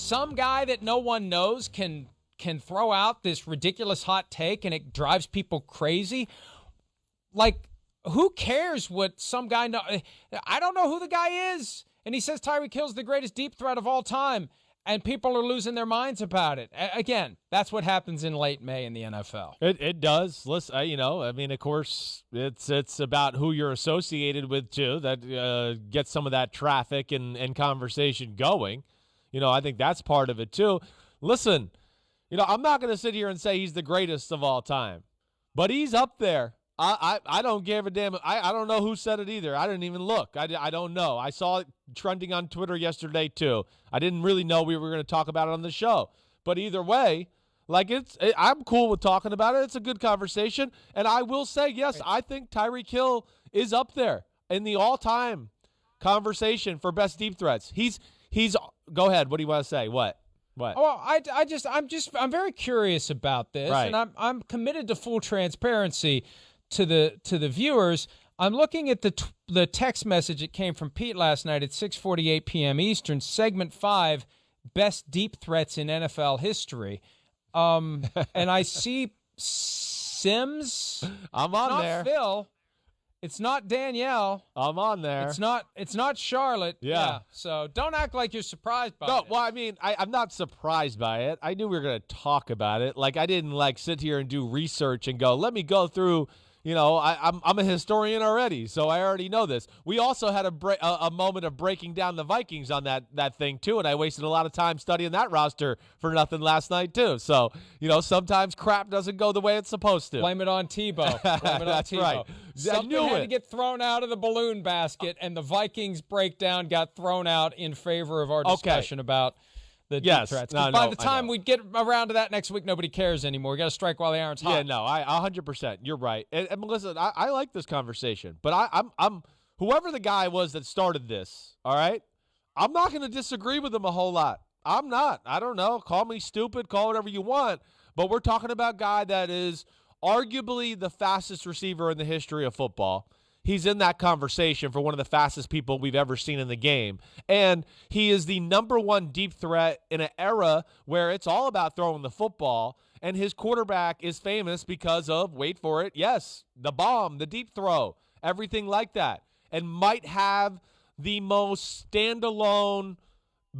some guy that no one knows can throw out this ridiculous hot take and it drives people crazy. Like, who cares what some guy know? I don't know who the guy is. And he says Tyreek Hill's the greatest deep threat of all time. And people are losing their minds about it. Again, that's what happens in late May in the NFL. It does. Listen, I mean, of course, it's about who you're associated with, too, that gets some of that traffic and conversation going. I think that's part of it, too. Listen, I'm not going to sit here and say he's the greatest of all time, but he's up there. I don't give a damn. I don't know who said it either. I didn't even look. I don't know. I saw it trending on Twitter yesterday too. I didn't really know we were going to talk about it on the show. But either way, like I'm cool with talking about it. It's a good conversation. And I will say, yes, I think Tyreek Hill is up there in the all-time conversation for best deep threats. He's go ahead. What do you want to say? What? Well, I'm very curious about this, right. And I'm committed to full transparency to the viewers. I'm looking at the text message that came from Pete last night at 6:48 p.m. Eastern, segment 5, best deep threats in NFL history. And I see Simms. I'm on there. It's not Phil. It's not Danielle. I'm on there. It's not Charlotte. Yeah. So don't act like you're surprised by it. No, well, I mean, I'm not surprised by it. I knew we were going to talk about it. Like, I didn't sit here and do research and go, let me go through. I'm a historian already, so I already know this. We also had a moment of breaking down the Vikings on that thing, too, and I wasted a lot of time studying that roster for nothing last night, too. So, sometimes crap doesn't go the way it's supposed to. Blame it on Tebow. That's right. Something had to get thrown out of the balloon basket, and the Vikings breakdown got thrown out in favor of our discussion about the deep threats. By the time we get around to that next week, nobody cares anymore. We got to strike while the iron's hot. Yeah, no, 100%. You're right. And listen, I like this conversation, but I'm whoever the guy was that started this. All right, I'm not going to disagree with him a whole lot. I'm not. I don't know. Call me stupid. Call whatever you want. But we're talking about a guy that is arguably the fastest receiver in the history of football. He's in that conversation for one of the fastest people we've ever seen in the game. And he is the #1 deep threat in an era where it's all about throwing the football. And his quarterback is famous because of, wait for it, yes, the bomb, the deep throw, everything like that. And might have the most standalone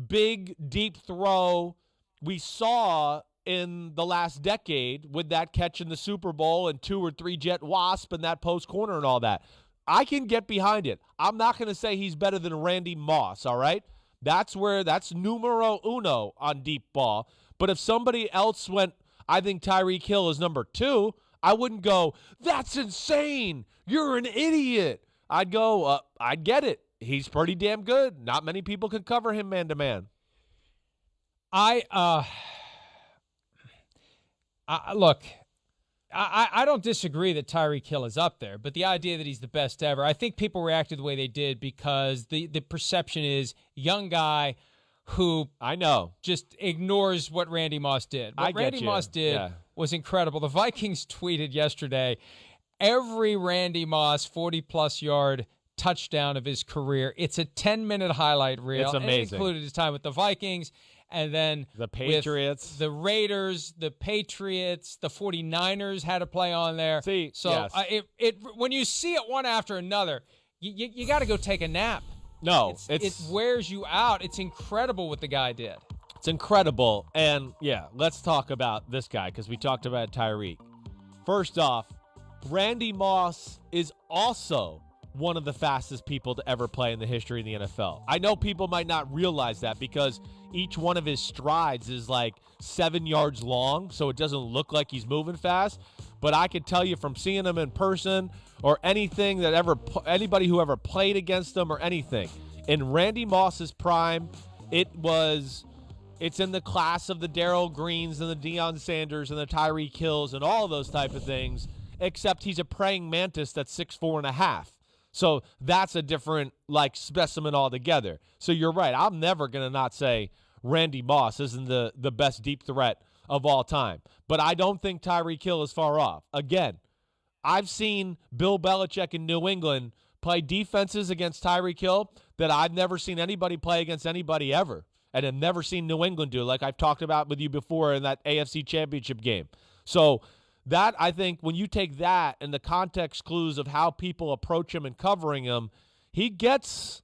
big deep throw we saw in the last decade with that catch in the Super Bowl and 2 or 3 jet wasp and that post corner and all that. I can get behind it. I'm not going to say he's better than Randy Moss, all right? That's numero uno on deep ball. But if somebody else went, I think Tyreek Hill is number 2, I wouldn't go, that's insane. You're an idiot. I'd go, I'd get it. He's pretty damn good. Not many people can cover him man-to-man. Look, I don't disagree that Tyreek Hill is up there, but the idea that he's the best ever, I think people reacted the way they did because the perception is young guy who I know just ignores what Randy Moss did. What Randy Moss did was incredible. The Vikings tweeted yesterday, every Randy Moss 40-plus yard touchdown of his career. It's a 10-minute highlight reel. It's amazing. And it included his time with the Vikings. And then the Patriots, the Raiders, the Patriots, the 49ers had a play on there. When you see it one after another, you got to go take a nap. No, it wears you out. It's incredible what the guy did. It's incredible. And, let's talk about this guy because we talked about Tyreek. First off, Randy Moss is also one of the fastest people to ever play in the history of the NFL. I know people might not realize that because each one of his strides is like 7 yards long, so it doesn't look like he's moving fast. But I can tell you from seeing him in person or anything that anybody who ever played against him or anything, in Randy Moss's prime, it's in the class of the Darrell Greens and the Deion Sanders and the Tyreek Hills and all those type of things, except he's a praying mantis that's 6'4.5". So that's a different specimen altogether. So you're right. I'm never going to not say Randy Moss isn't the best deep threat of all time. But I don't think Tyreek Hill is far off. Again, I've seen Bill Belichick in New England play defenses against Tyreek Hill that I've never seen anybody play against anybody ever. and have never seen New England do, like I've talked about with you before in that AFC Championship game. So that, I think, when you take that and the context clues of how people approach him and covering him, he gets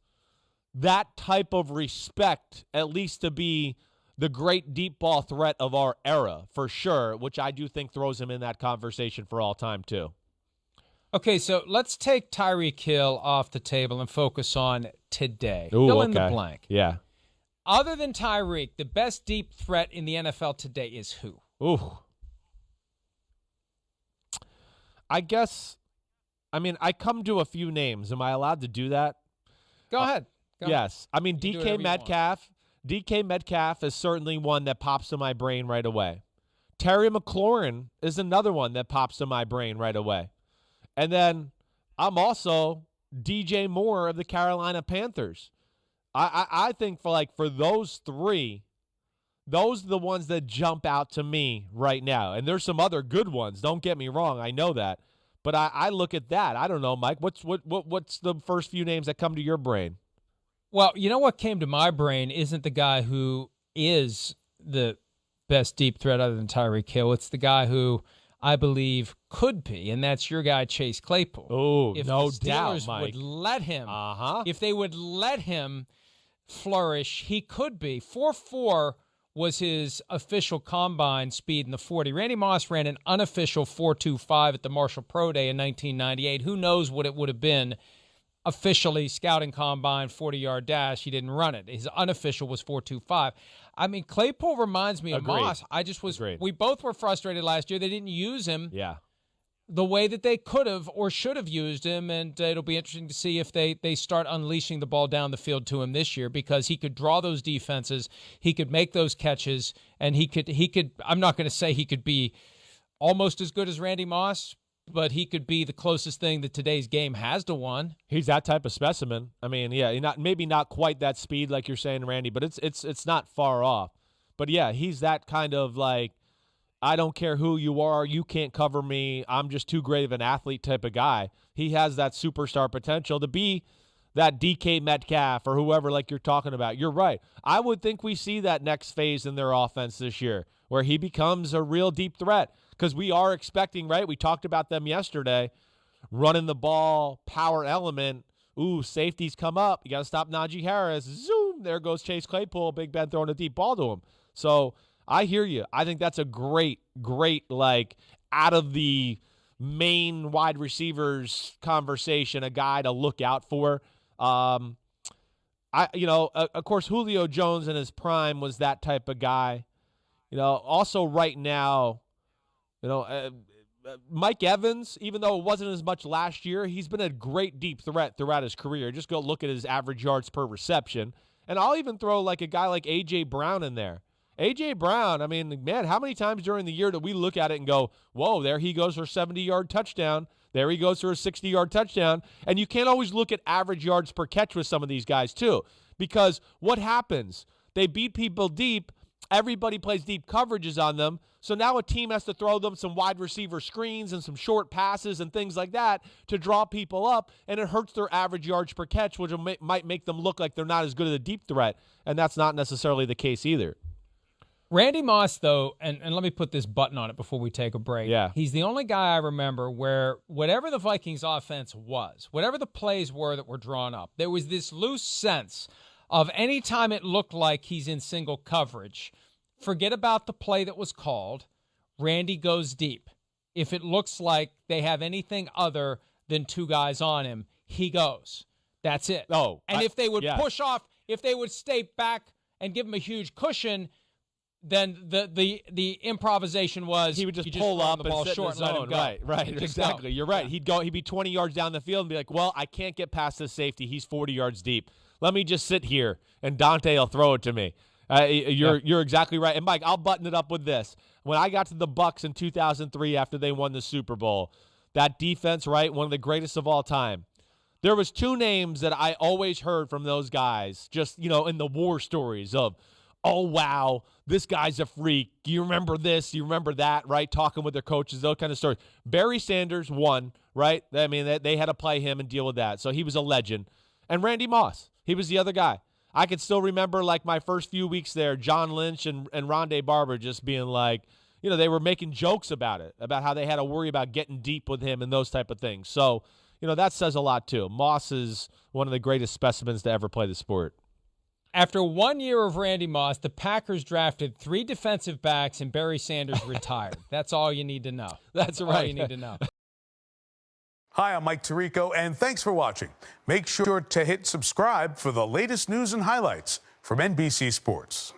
that type of respect, at least to be the great deep ball threat of our era, for sure, which I do think throws him in that conversation for all time, too. Okay, so let's take Tyreek Hill off the table and focus on today. Ooh, Fill in the blank. Yeah. Other than Tyreek, the best deep threat in the NFL today is who? Ooh. I guess, I come to a few names. Am I allowed to do that? Go ahead. Yes. I mean, DK Metcalf is certainly one that pops to my brain right away. Terry McLaurin is another one that pops to my brain right away. And then I'm also DJ Moore of the Carolina Panthers. I think for those three, those are the ones that jump out to me right now. And there's some other good ones. Don't get me wrong. I know that. But I look at that. I don't know, Mike. What's the first few names that come to your brain? Well, you know what came to my brain isn't the guy who is the best deep threat other than Tyreek Hill. It's the guy who I believe could be, and that's your guy, Chase Claypool. Oh, no the doubt, Steelers Mike. would let him, if they would let him flourish, he could be. 4.4 was his official combine speed in the 40. Randy Moss ran an unofficial 4.25 at the Marshall Pro Day in 1998. Who knows what it would have been officially, scouting combine, 40-yard dash. He didn't run it. His unofficial was 4.25. I mean, Claypool reminds me of Moss. We both were frustrated last year. They didn't use him the way that they could have or should have used him, and it'll be interesting to see if they start unleashing the ball down the field to him this year, because he could draw those defenses, he could make those catches, and he could I'm not going to say he could be almost as good as Randy Moss, but he could be the closest thing that today's game has to one. He's that type of specimen. I mean, yeah, maybe not quite that speed like you're saying, Randy, but it's not far off. But yeah, he's that kind of like, I don't care who you are, you can't cover me, I'm just too great of an athlete type of guy. He has that superstar potential to be that DK Metcalf or whoever like you're talking about. You're right. I would think we see that next phase in their offense this year where he becomes a real deep threat, because we are expecting, right? We talked about them yesterday, running the ball, power element. Ooh, safeties come up. You got to stop Najee Harris. Zoom, there goes Chase Claypool. Big Ben throwing a deep ball to him. So I hear you. I think that's a great, like, out of the main wide receivers conversation, a guy to look out for. Of course, Julio Jones in his prime was that type of guy. Also right now, Mike Evans, even though it wasn't as much last year, he's been a great deep threat throughout his career. Just go look at his average yards per reception. And I'll even throw like a guy like A.J. Brown in there. A.J. Brown, I mean, man, how many times during the year do we look at it and go, whoa, there he goes for a 70-yard touchdown. There he goes for a 60-yard touchdown. And you can't always look at average yards per catch with some of these guys too, because what happens? They beat people deep. Everybody plays deep coverages on them. So now a team has to throw them some wide receiver screens and some short passes and things like that to draw people up, and it hurts their average yards per catch, which might make them look like they're not as good at a deep threat, and that's not necessarily the case either. Randy Moss, though, and let me put this button on it before we take a break. Yeah. He's the only guy I remember where whatever the Vikings offense was, whatever the plays were that were drawn up, there was this loose sense of any time it looked like he's in single coverage, forget about the play that was called, Randy goes deep. If it looks like they have anything other than two guys on him, he goes. That's it. If they would push off, if they would stay back and give him a huge cushion, then the improvisation was he would just pull up the ball and sit short in the and let zone. him go. Right, exactly. You're right. He'd be 20 yards down the field and be like, well, I can't get past this safety. He's 40 yards deep. Let me just sit here, and Dante will throw it to me. You're exactly right. And, Mike, I'll button it up with this. When I got to the Bucs in 2003 after they won the Super Bowl, that defense, right, one of the greatest of all time, there was two names that I always heard from those guys just, in the war stories of, oh, wow, this guy's a freak. You remember this, you remember that, right, talking with their coaches, those kind of stories. Barry Sanders won, right? I mean, they had to play him and deal with that. So he was a legend. And Randy Moss, he was the other guy. I could still remember, like, my first few weeks there, John Lynch and Rondé Barber just being like, you know, they were making jokes about it, about how they had to worry about getting deep with him and those type of things. So, you know, that says a lot too. Moss is one of the greatest specimens to ever play the sport. After 1 year of Randy Moss, the Packers drafted 3 defensive backs and Barry Sanders retired. That's all you need to know. That's right. All you need to know. Hi, I'm Mike Tirico, and thanks for watching. Make sure to hit subscribe for the latest news and highlights from NBC Sports.